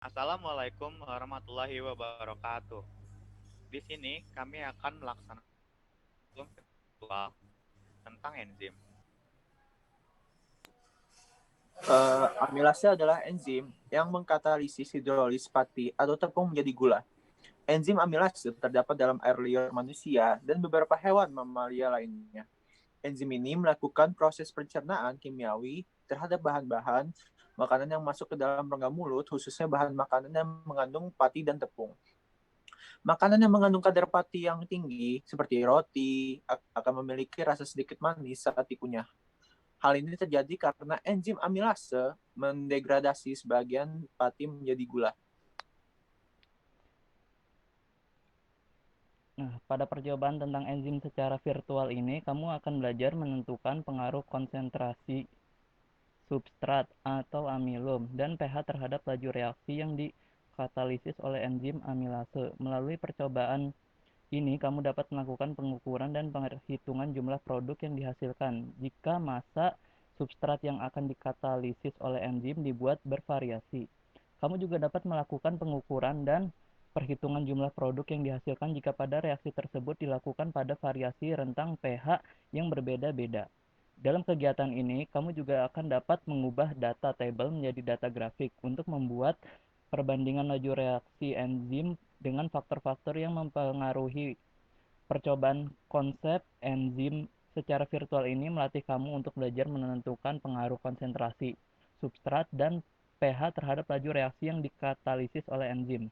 Assalamualaikum warahmatullahi wabarakatuh. Di sini kami akan melaksanakan virtual tentang enzim. Amilase adalah enzim yang mengkatalisis hidrolis pati atau tepung menjadi gula. Enzim amilase terdapat dalam air liur manusia dan beberapa hewan mamalia lainnya. Enzim ini melakukan proses pencernaan kimiawi terhadap bahan-bahan makanan yang masuk ke dalam rongga mulut, khususnya bahan makanan yang mengandung pati dan tepung. Makanan yang mengandung kadar pati yang tinggi, seperti roti, akan memiliki rasa sedikit manis saat dikunyah. Hal ini terjadi karena enzim amilase mendegradasi sebagian pati menjadi gula. Nah, pada percobaan tentang enzim secara virtual ini, kamu akan belajar menentukan pengaruh konsentrasi substrat atau amilum dan pH terhadap laju reaksi yang dikatalisis oleh enzim amilase. Melalui percobaan ini, kamu dapat melakukan pengukuran dan perhitungan jumlah produk yang dihasilkan jika massa substrat yang akan dikatalisis oleh enzim dibuat bervariasi. Kamu juga dapat melakukan pengukuran dan perhitungan jumlah produk yang dihasilkan jika pada reaksi tersebut dilakukan pada variasi rentang pH yang berbeda-beda. Dalam kegiatan ini, kamu juga akan dapat mengubah data tabel menjadi data grafik untuk membuat perbandingan laju reaksi enzim dengan faktor-faktor yang mempengaruhi. Percobaan konsep enzim secara virtual ini melatih kamu untuk belajar menentukan pengaruh konsentrasi substrat dan pH terhadap laju reaksi yang dikatalisis oleh enzim.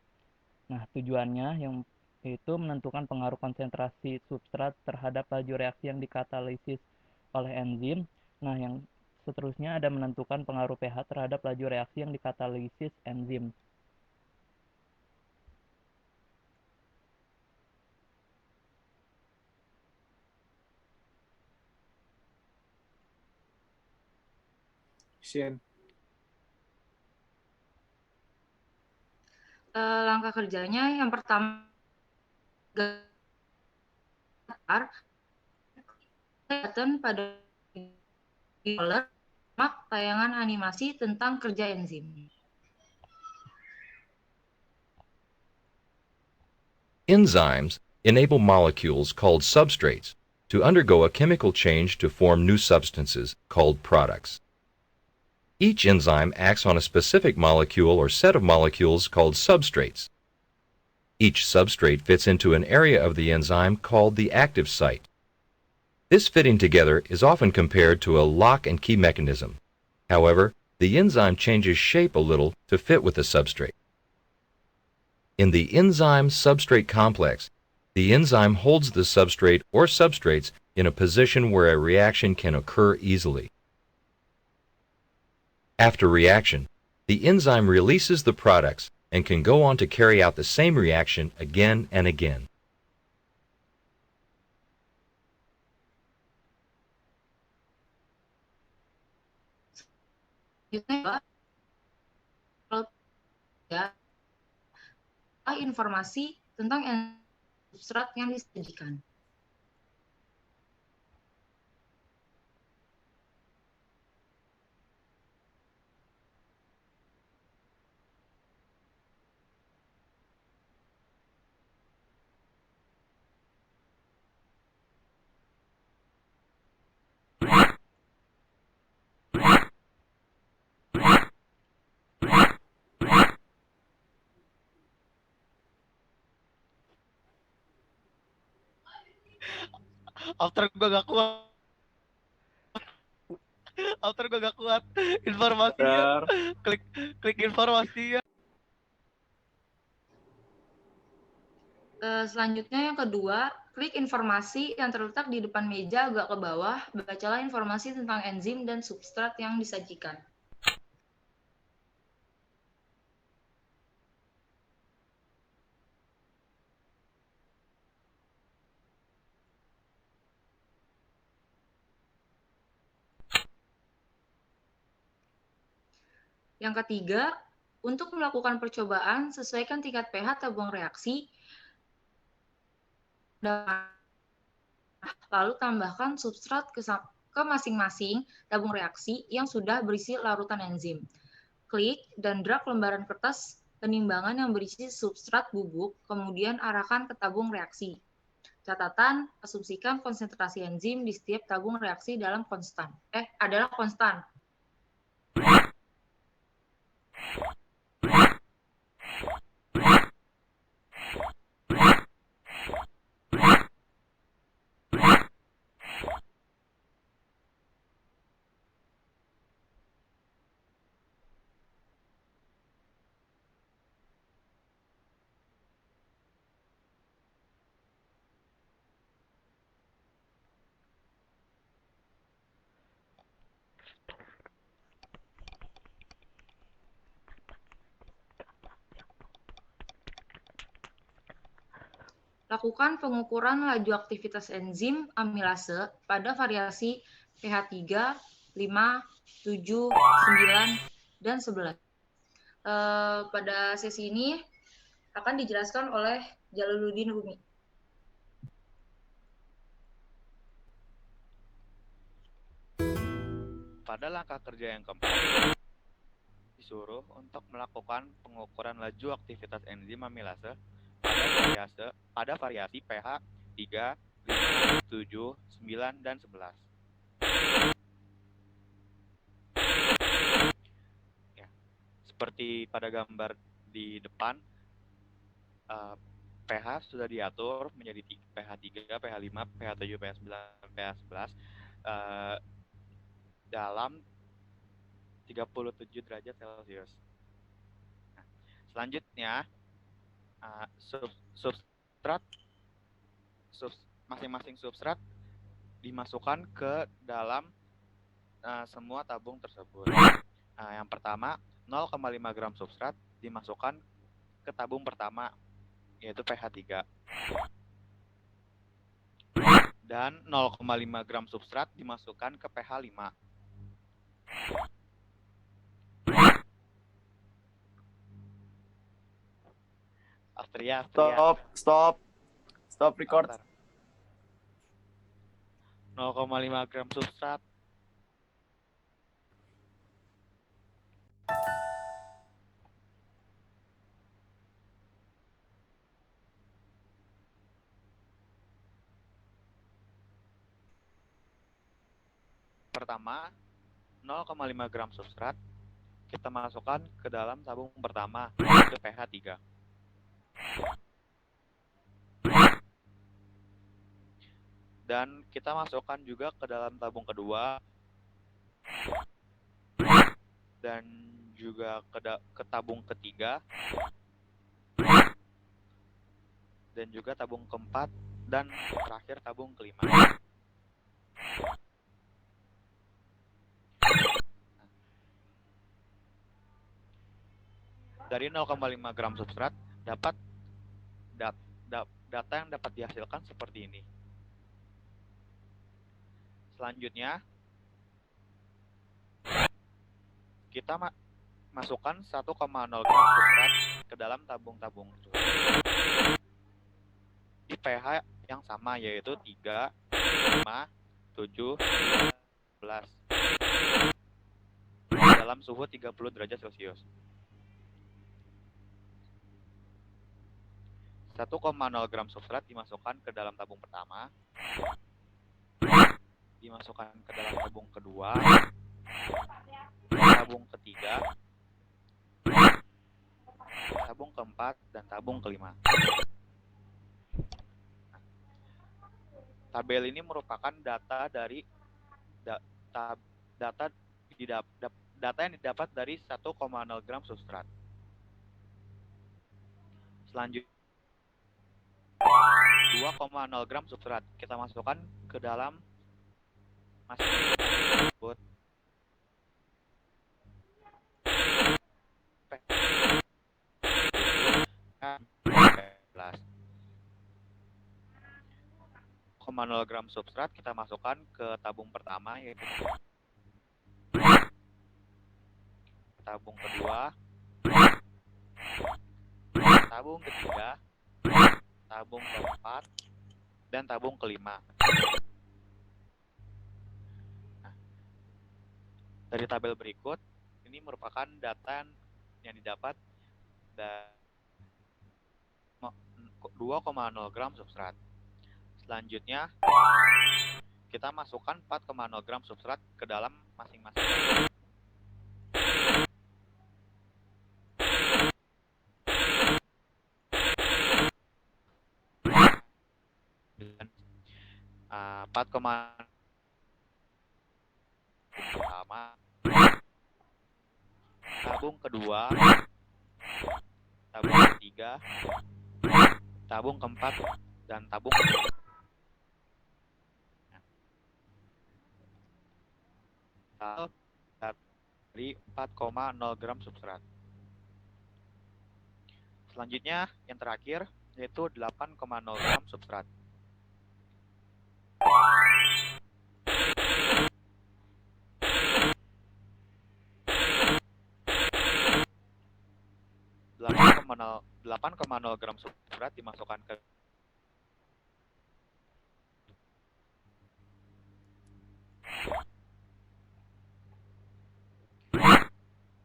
Nah, tujuannya yang itu menentukan pengaruh konsentrasi substrat terhadap laju reaksi yang dikatalisis oleh enzim. Nah, yang seterusnya ada menentukan pengaruh pH terhadap laju reaksi yang dikatalisis enzim. Shin. Langkah kerjanya yang pertama button pada tayangan animasi tentang kerja enzim. Enzymes enable molecules called substrates to undergo a chemical change to form new substances called products. Each enzyme acts on a specific molecule or set of molecules called substrates. Each substrate fits into an area of the enzyme called the active site. This fitting together is often compared to a lock and key mechanism. However, the enzyme changes shape a little to fit with the substrate. In the enzyme-substrate complex, the enzyme holds the substrate or substrates in a position where a reaction can occur easily. After reaction, the enzyme releases the products and can go on to carry out the same reaction again and again. Informasi tentang substrat yang disajikan. After gue gak kuat. After gue gak kuat. Informasinya. Klik informasinya. Selanjutnya yang kedua, klik informasi yang terletak di depan meja agak ke bawah, bacalah informasi tentang enzim dan substrat yang disajikan. Yang ketiga, untuk melakukan percobaan, sesuaikan tingkat pH tabung reaksi, lalu tambahkan substrat ke masing-masing tabung reaksi yang sudah berisi larutan enzim. Klik dan drag lembaran kertas penimbangan yang berisi substrat bubuk, kemudian arahkan ke tabung reaksi. Catatan, asumsikan konsentrasi enzim di setiap tabung reaksi adalah konstan. Lakukan pengukuran laju aktivitas enzim amilase pada variasi pH 3, 5, 7, 9, dan 11. Pada sesi ini akan dijelaskan oleh Jalaluddin Rumi. Pada langkah kerja yang keempat, disuruh untuk melakukan pengukuran laju aktivitas enzim amilase pada variasi pH 3, 5, 7, 9, dan 11. Ya, seperti pada gambar di depan, pH sudah diatur menjadi pH 3, pH 5, pH 7, pH 9, pH 11 dalam 37 derajat Celcius. Nah, selanjutnya, masing-masing substrat dimasukkan ke dalam semua tabung tersebut. Yang pertama, 0,5 gram substrat dimasukkan ke tabung pertama, yaitu pH 3. Dan 0,5 gram substrat dimasukkan ke pH 5. Astria. Stop record. 0,5 gram substrat. Pertama, 0,5 gram substrat kita masukkan ke dalam tabung pertama, yaitu pH 3. Dan kita masukkan juga ke dalam tabung kedua dan juga ke tabung ketiga dan juga tabung keempat dan terakhir tabung kelima. Dari 0,5 gram substrat dapat data yang dapat dihasilkan seperti ini. Selanjutnya, kita masukkan 1,0 gram substrat ke dalam tabung-tabung di pH yang sama, yaitu 3, 5, 7, 11 dalam suhu 30 derajat Celcius. 1,0 gram substrat dimasukkan ke dalam tabung pertama, dimasukkan ke dalam tabung kedua, tabung ketiga, tabung keempat, dan tabung kelima. Tabel ini merupakan data dari data yang didapat dari 1,0 gram substrat. Selanjutnya, 2,0 gram substrat kita masukkan ke dalam masing-masing tersebut. Gram substrat kita masukkan ke tabung pertama, yaitu tabung kedua, tabung ketiga, tabung keempat, dan tabung kelima. Nah, dari tabel berikut, ini merupakan data yang didapat dan 2,0 gram substrat. Selanjutnya, kita masukkan 4,0 gram substrat ke dalam masing-masing tabung. Dan 4,0 pertama, tabung kedua, tabung ketiga, tabung keempat, dan tabung kelima. Dari 4,0 gram substrat. Selanjutnya, yang terakhir, yaitu 8,0 gram substrat. Delapan koma nol gram substrat dimasukkan ke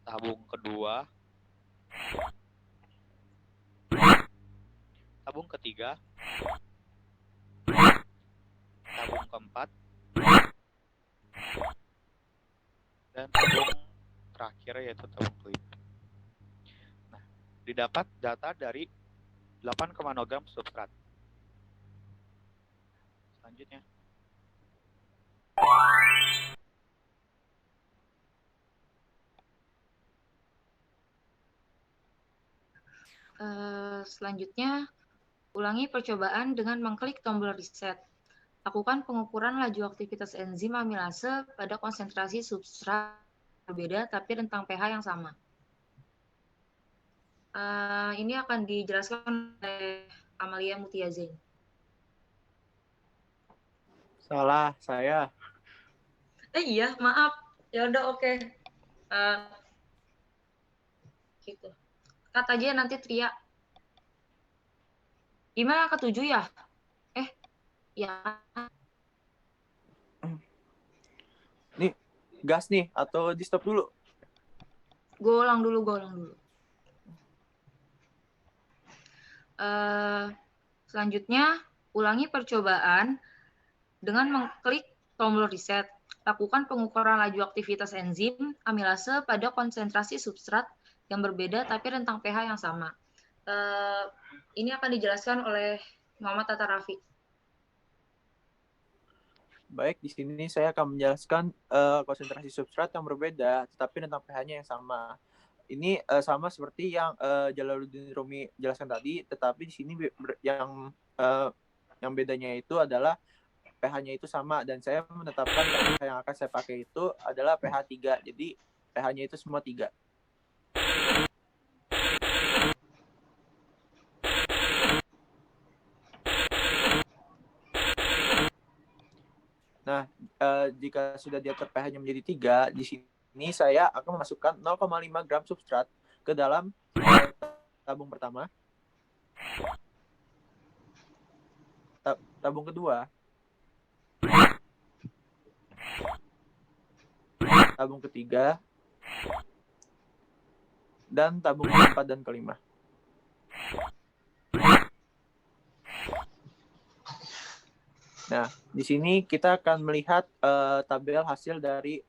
tabung kedua, tabung ketiga, tabung keempat, dan tabung terakhir yaitu tabung kelima. Nah, didapat data dari 8,0 gram substrat. Selanjutnya, selanjutnya, ulangi percobaan dengan mengklik tombol reset. Lakukan pengukuran laju aktivitas enzim amilase pada konsentrasi substrat berbeda tapi rentang pH yang sama. Ini akan dijelaskan oleh Amalia Mutia Zain. Salah, saya. Iya, maaf. Ya udah, oke. Gitu. Kata aja nanti Tria. Gimana ketujuh ya? Ya. Nih, gas nih atau di stop dulu? Gue ulang dulu. Selanjutnya, ulangi percobaan dengan mengklik tombol reset. Lakukan pengukuran laju aktivitas enzim amilase pada konsentrasi substrat yang berbeda tapi rentang pH yang sama. Ini akan dijelaskan oleh Muhammad Tata Rafi. Baik, di sini saya akan menjelaskan konsentrasi substrat yang berbeda, tetapi rentang pH-nya yang sama. Ini sama seperti yang Jalaluddin Rumi jelaskan tadi, tetapi di sini yang bedanya itu adalah pH-nya itu sama, dan saya menetapkan pH yang akan saya pakai itu adalah pH 3, jadi pH-nya itu semua 3. Nah, jika sudah diatur pH-nya menjadi 3, di sini saya akan memasukkan 0,5 gram substrat ke dalam tabung pertama, tabung kedua, tabung ketiga, dan tabung keempat dan kelima. Nah, di sini kita akan melihat tabel hasil dari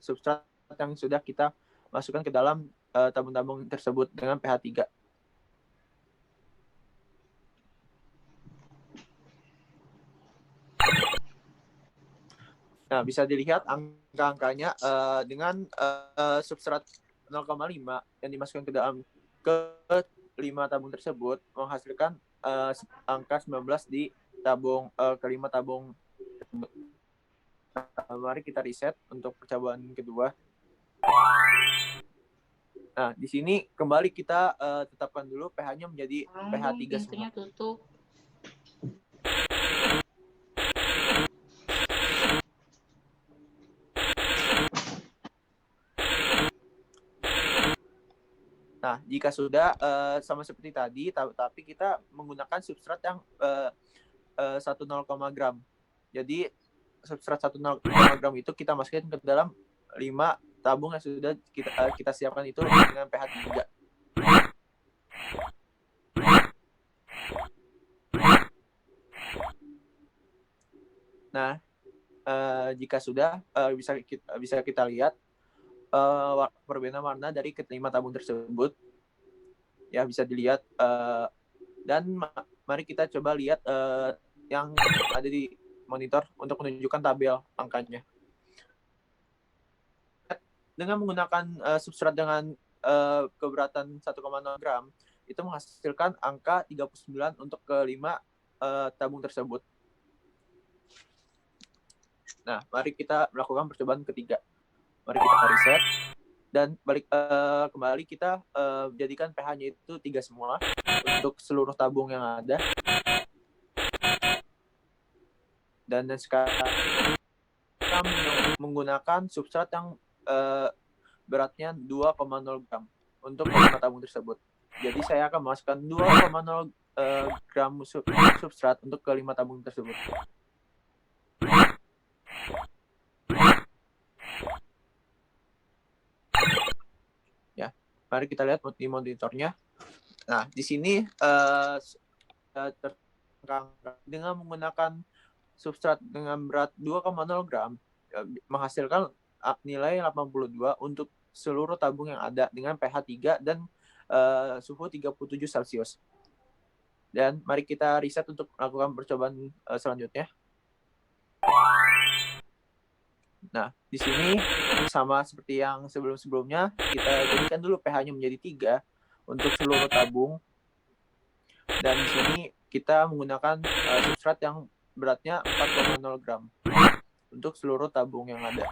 substrat yang sudah kita masukkan ke dalam tabung-tabung tersebut dengan pH 3. Nah, bisa dilihat angka-angkanya dengan substrat 0,5 yang dimasukkan ke dalam ke 5 tabung tersebut menghasilkan angka 19 di tabung kelima tabung. Mari kita reset untuk percobaan kedua. Nah, di sini kembali kita tetapkan dulu pH-nya menjadi pH 3 semua. Tutup. Nah, jika sudah sama seperti tadi, tapi kita menggunakan substrat yang 1,0 gram. Jadi substrat 1,0 gram itu kita masukin ke dalam 5 tabung yang sudah kita siapkan itu dengan pH 3. Nah, jika sudah bisa kita lihat perbedaan warna dari kelima tabung tersebut. Ya, bisa dilihat. Dan mari kita coba lihat yang ada di monitor untuk menunjukkan tabel angkanya. Dengan menggunakan substrat dengan keberatan 1,0 gram, itu menghasilkan angka 39 untuk kelima tabung tersebut. Nah, mari kita melakukan percobaan ketiga. Mari kita reset dan kembali kita jadikan pH-nya itu 3 semua untuk seluruh tabung yang ada. Dan sekarang kita menggunakan substrat yang beratnya 2,0 gram untuk kelima tabung tersebut. Jadi saya akan memasukkan 2,0 gram substrat untuk kelima tabung tersebut. Ya, mari kita lihat di monitornya. Nah, di sini dengan menggunakan substrat dengan berat 2,0 gram menghasilkan nilai 82 untuk seluruh tabung yang ada dengan pH 3 dan suhu 37 Celcius. Dan mari kita riset untuk melakukan percobaan selanjutnya. Nah, di sini sama seperti yang sebelum-sebelumnya, kita jadikan dulu pH-nya menjadi 3 untuk seluruh tabung. Dan di sini kita menggunakan substrat yang beratnya 4,0 gram untuk seluruh tabung yang ada.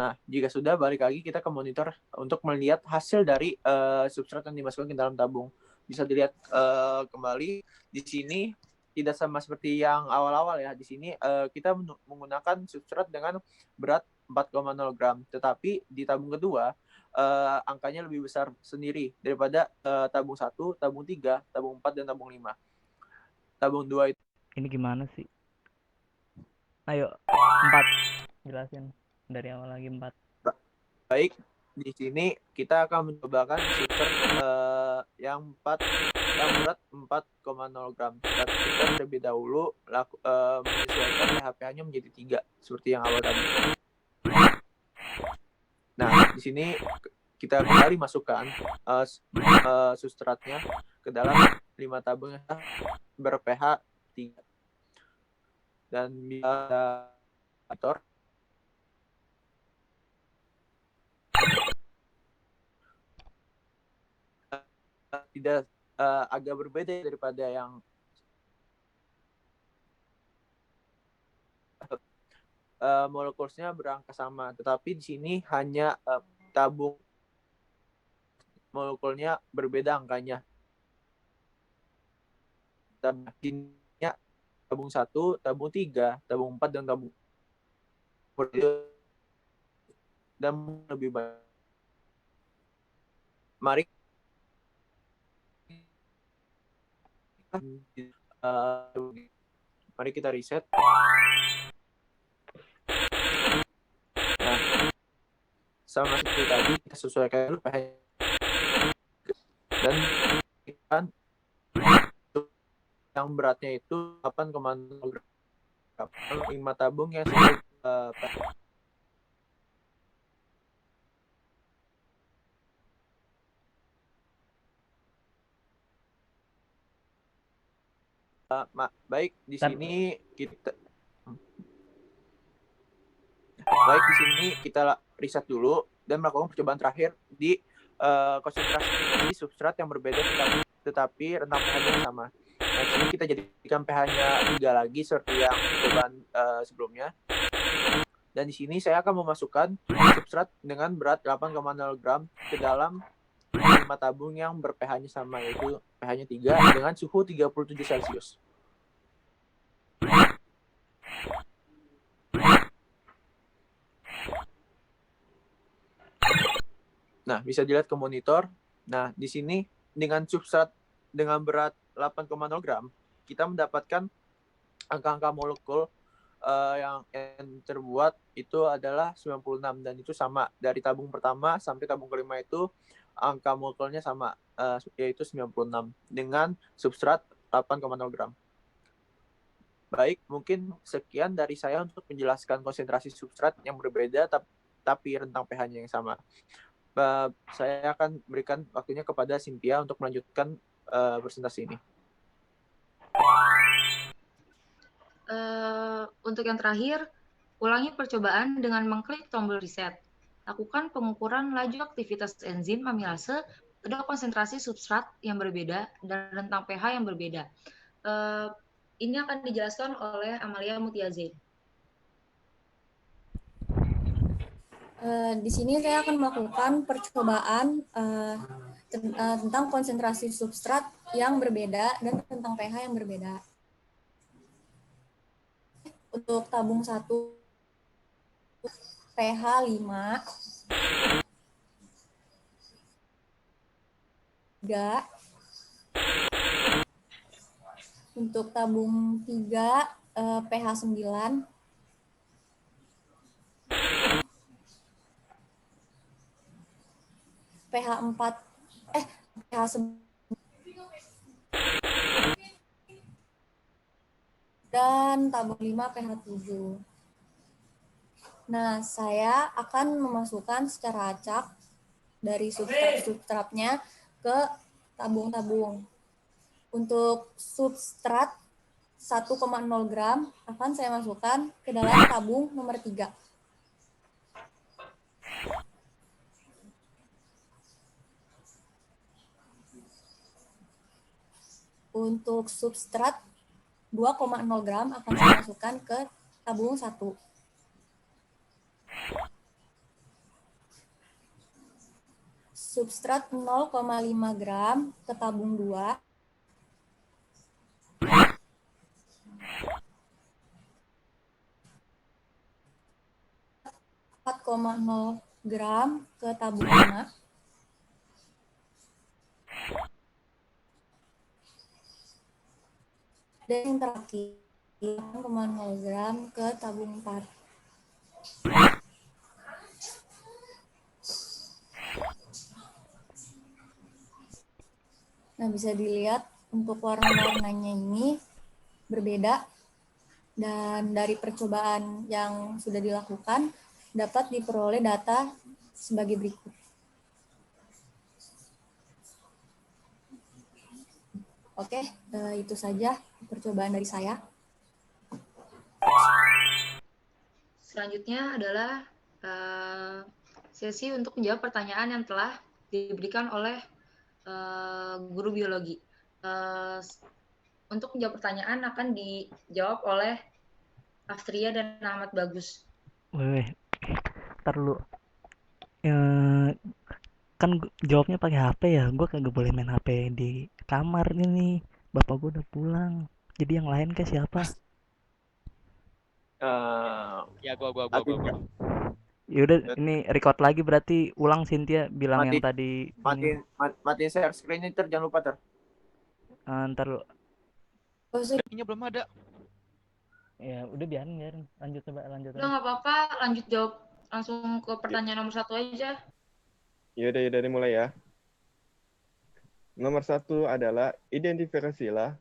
Nah, jika sudah, balik lagi kita ke monitor untuk melihat hasil dari substrat yang dimasukkan ke dalam tabung. Bisa dilihat kembali di sini tidak sama seperti yang awal-awal ya. Di sini kita menggunakan substrat dengan berat 4,0 gram. Tetapi di tabung kedua angkanya lebih besar sendiri daripada tabung 1, tabung 3, tabung 4, dan tabung 5. Tabung 2 itu. Ini gimana sih? Ayo, 4. Jelasin dari awal lagi 4. Baik, di sini kita akan mencobakan substrat yang berat 4,0 gram. Kita terlebih dahulu menyesuaikan pH-nya menjadi 3 seperti yang awal tadi. Nah, di sini kita kembali masukkan substratnya ke dalam 5 tabung yang ber-pH 3. Dan bila ada tidak agak berbeda daripada yang molekulnya berangka sama, tetapi di sini hanya tabung molekulnya berbeda angkanya. Tabung 1, tabung 3, tabung 4, dan tabung dan lebih banyak. Mari mari kita riset. Nah, sama seperti tadi, kita sesuaikan dulu pH dan yang beratnya itu 8,0 gram. 5 tabung yang sudah baik di sini kita riset dulu dan melakukan percobaan terakhir di konsentrasi substrat yang berbeda tetapi rentang pH-nya sama. Nah, di sini kita jadikan pH-nya 3 lagi seperti yang percobaan sebelumnya. Dan di sini saya akan memasukkan substrat dengan berat 8,0 gram ke dalam 5 tabung yang ber-pH-nya sama, yaitu pH-nya 3 dengan suhu 37 Celcius. Nah, bisa dilihat ke monitor. Nah, di sini dengan substrat dengan berat 8,0 gram, kita mendapatkan angka-angka molekul yang terbuat itu adalah 96 dan itu sama dari tabung pertama sampai tabung kelima itu angka molekulnya sama yaitu 96 dengan substrat 8,0 gram. Baik, mungkin sekian dari saya untuk menjelaskan konsentrasi substrat yang berbeda tapi rentang pH-nya yang sama. Saya akan berikan waktunya kepada Cynthia untuk melanjutkan presentasi ini. Untuk yang terakhir, ulangi percobaan dengan mengklik tombol reset. Lakukan pengukuran laju aktivitas enzim amilase pada konsentrasi substrat yang berbeda dan rentang pH yang berbeda. Ini akan dijelaskan oleh Amalia Mutiaze. Di sini saya akan melakukan percobaan tentang konsentrasi substrat yang berbeda dan tentang pH yang berbeda. Untuk tabung 1 pH 5, 3. Untuk tabung 3 pH 9, pH 4 pH 9 dan tabung 5 pH 7. Nah, saya akan memasukkan secara acak dari substratnya ke tabung-tabung. Untuk substrat 1,0 gram akan saya masukkan ke dalam tabung nomor 3. Untuk substrat 2,0 gram akan saya masukkan ke tabung 1. Substrat 0,5 gram ke tabung 2. 4,0 gram ke tabung 5. Dan yang terakhir 8,0 gram ke tabung 4. Nah, bisa dilihat untuk warna-warnanya ini berbeda. Dan dari percobaan yang sudah dilakukan, dapat diperoleh data sebagai berikut. Oke, itu saja percobaan dari saya. Selanjutnya adalah sesi untuk menjawab pertanyaan yang telah diberikan oleh guru biologi. Untuk menjawab pertanyaan akan dijawab oleh Astria dan Ahmad Bagus. Weh, ntar lu. Kan jawabnya pakai HP ya, gue kagak boleh main HP di kamar ini. Bapak gue udah pulang. Jadi yang lain ke siapa? Ya gua. Yaudah, ini record lagi berarti. Ulang Cynthia bilang yang tadi. Matiin share screen-nya jangan lupa Ntar lu. Ini belum ada. Ya udah biarin. Lanjut. Udah nggak apa-apa, lanjut jawab langsung ke pertanyaan nomor 1 aja. Yaudah dimulai ya. Nomor 1 adalah identifikasilah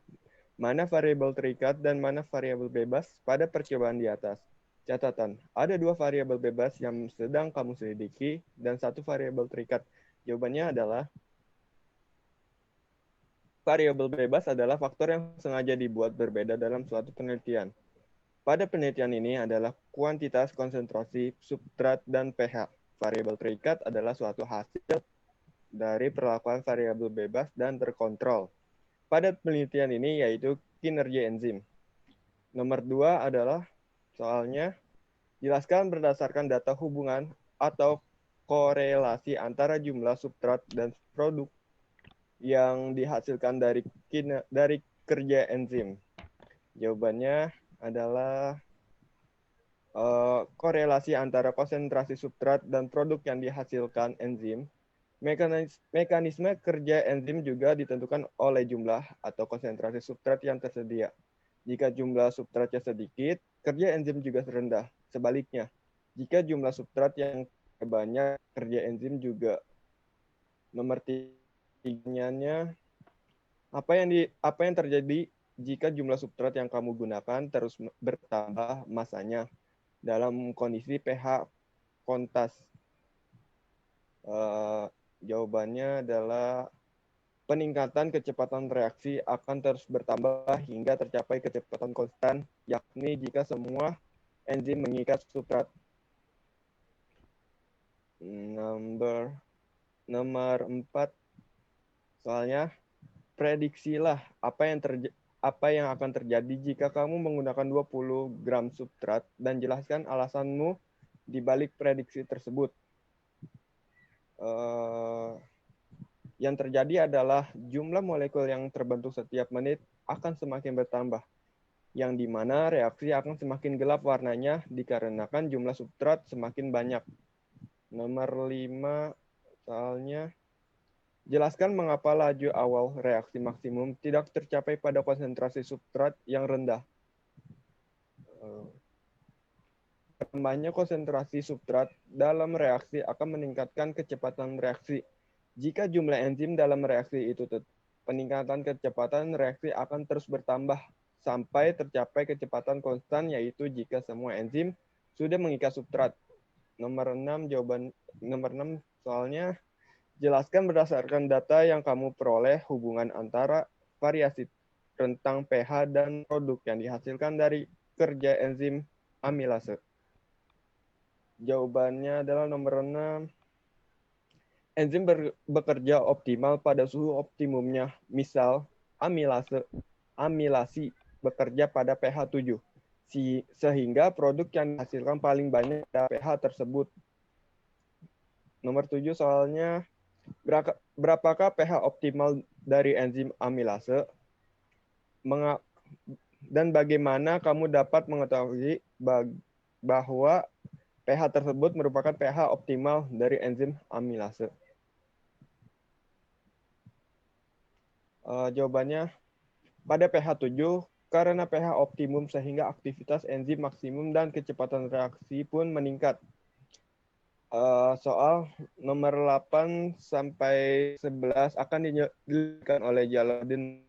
mana variabel terikat dan mana variabel bebas pada percobaan di atas. Catatan, ada 2 variabel bebas yang sedang kamu selidiki dan 1 variabel terikat. Jawabannya adalah variabel bebas adalah faktor yang sengaja dibuat berbeda dalam suatu penelitian. Pada penelitian ini adalah kuantitas, konsentrasi, substrat, dan pH. Variabel terikat adalah suatu hasil dari perlakuan variabel bebas dan terkontrol. Pada penelitian ini yaitu kinerja enzim. Nomor 2 adalah soalnya jelaskan berdasarkan data hubungan atau korelasi antara jumlah substrat dan produk yang dihasilkan dari kerja enzim. Jawabannya adalah korelasi antara konsentrasi substrat dan produk yang dihasilkan enzim. Mekanisme kerja enzim juga ditentukan oleh jumlah atau konsentrasi substrat yang tersedia. Jika jumlah substratnya sedikit, kerja enzim juga rendah. Sebaliknya, jika jumlah substrat yang banyak, kerja enzim juga. Nomor tiganya, apa yang terjadi jika jumlah substrat yang kamu gunakan terus bertambah masanya dalam kondisi pH kontas? Jawabannya adalah peningkatan kecepatan reaksi akan terus bertambah hingga tercapai kecepatan konstan, yakni jika semua enzim mengikat substrat. Nomor 4, soalnya prediksilah apa yang akan terjadi jika kamu menggunakan 20 gram substrat dan jelaskan alasanmu di balik prediksi tersebut. Yang terjadi adalah jumlah molekul yang terbentuk setiap menit akan semakin bertambah, yang dimana reaksi akan semakin gelap warnanya dikarenakan jumlah substrat semakin banyak. Nomor 5, soalnya jelaskan mengapa laju awal reaksi maksimum tidak tercapai pada konsentrasi substrat yang rendah. Bertambahnya konsentrasi substrat dalam reaksi akan meningkatkan kecepatan reaksi. Jika jumlah enzim dalam reaksi itu peningkatan kecepatan reaksi akan terus bertambah sampai tercapai kecepatan konstan, yaitu jika semua enzim sudah mengikat substrat. Nomor 6, soalnya jelaskan berdasarkan data yang kamu peroleh hubungan antara variasi rentang pH dan produk yang dihasilkan dari kerja enzim amilase. Jawabannya adalah nomor 6. Enzim bekerja optimal pada suhu optimumnya. Misal, amilasi bekerja pada pH 7. Sehingga produk yang dihasilkan paling banyak pada pH tersebut. Nomor 7, soalnya berapakah pH optimal dari enzim amilase? Dan bagaimana kamu dapat mengetahui bahwa pH tersebut merupakan pH optimal dari enzim amilase? Jawabannya, pada pH 7, karena pH optimum sehingga aktivitas enzim maksimum dan kecepatan reaksi pun meningkat. Soal nomor 8 sampai 11 akan dijelaskan oleh Jalaluddin.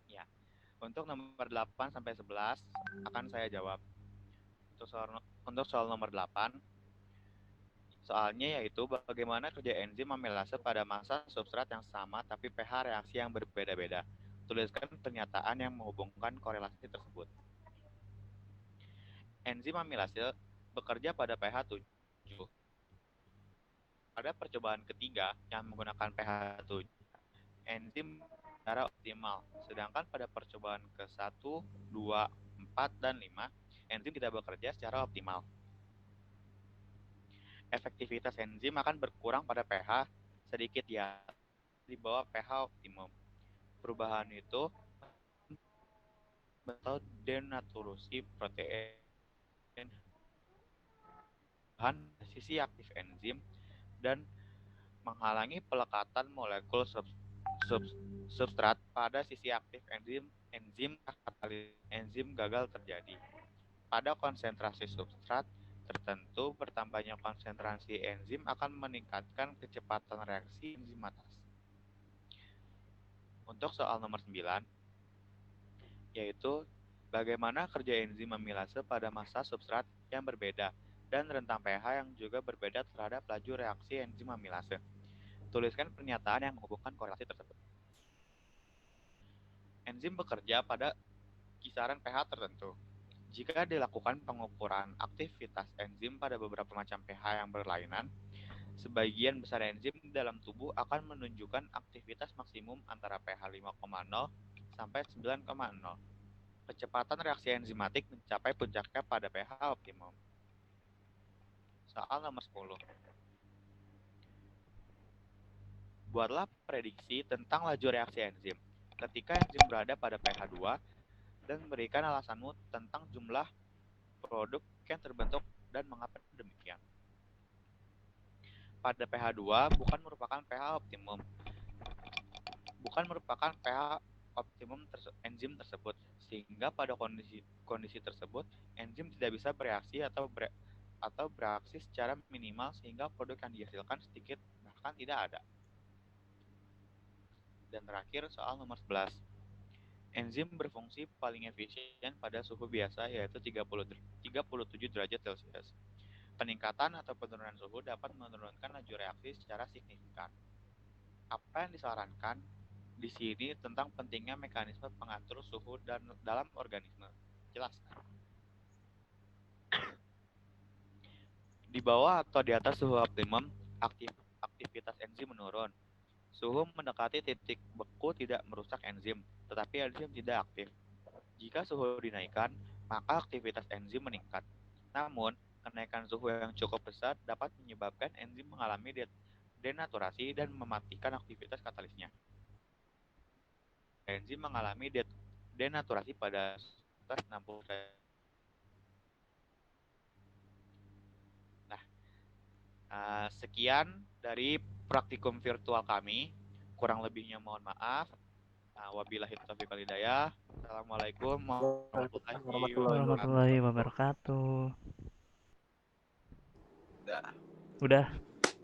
Ya. Untuk nomor 8 sampai 11 akan saya jawab. Untuk soal nomor 8, soalnya yaitu bagaimana kerja enzim amilase pada massa substrat yang sama tapi pH reaksi yang berbeda-beda. Tuliskan pernyataan yang menghubungkan korelasi tersebut. Enzim amilase bekerja pada pH 7. Pada percobaan ketiga yang menggunakan pH 7, enzim secara optimal. Sedangkan pada percobaan ke-1, 2, 4, dan 5, enzim tidak bekerja secara optimal. Efektivitas enzim akan berkurang pada pH sedikit di bawah pH optimum. Perubahan itu atau denaturasi protein bahan sisi aktif enzim dan menghalangi pelekatan molekul substrat pada sisi aktif enzim gagal terjadi. Pada konsentrasi substrat tertentu, bertambahnya konsentrasi enzim akan meningkatkan kecepatan reaksi enzimatas. Untuk soal nomor 9, yaitu bagaimana kerja enzim amilase pada massa substrat yang berbeda dan rentang pH yang juga berbeda terhadap laju reaksi enzim amilase. Tuliskan pernyataan yang menghubungkan korelasi tersebut. Enzim bekerja pada kisaran pH tertentu. Jika dilakukan pengukuran aktivitas enzim pada beberapa macam pH yang berlainan, sebagian besar enzim dalam tubuh akan menunjukkan aktivitas maksimum antara pH 5,0 sampai 9,0. Kecepatan reaksi enzimatik mencapai puncaknya pada pH optimum. Soal nomor 10. Buatlah prediksi tentang laju reaksi enzim ketika enzim berada pada pH 2 dan berikan alasanmu tentang jumlah produk yang terbentuk dan mengapa demikian. Pada pH 2 bukan merupakan pH optimum. Bukan merupakan pH optimum enzim tersebut, sehingga pada kondisi tersebut enzim tidak bisa bereaksi atau bereaksi secara minimal sehingga produk yang dihasilkan sedikit bahkan tidak ada. Dan terakhir soal nomor 11. Enzim berfungsi paling efisien pada suhu biasa yaitu 37 derajat Celcius. Peningkatan atau penurunan suhu dapat menurunkan laju reaksi secara signifikan. Apa yang disarankan di sini tentang pentingnya mekanisme pengatur suhu dalam organisme? Jelaskan. Di bawah atau di atas suhu optimum, aktivitas enzim menurun. Suhu mendekati titik beku tidak merusak enzim, tetapi enzim tidak aktif. Jika suhu dinaikkan, maka aktivitas enzim meningkat. Namun, kenaikan suhu yang cukup besar dapat menyebabkan enzim mengalami denaturasi dan mematikan aktivitas katalisnya. Enzim mengalami denaturasi pada atas 60 derajat. Sekian dari praktikum virtual kami. Kurang lebihnya mohon maaf. Wabillahi taufiq wal hidayah. Assalamualaikum Warahmatullahi wabarakatuh. Udah. Udah.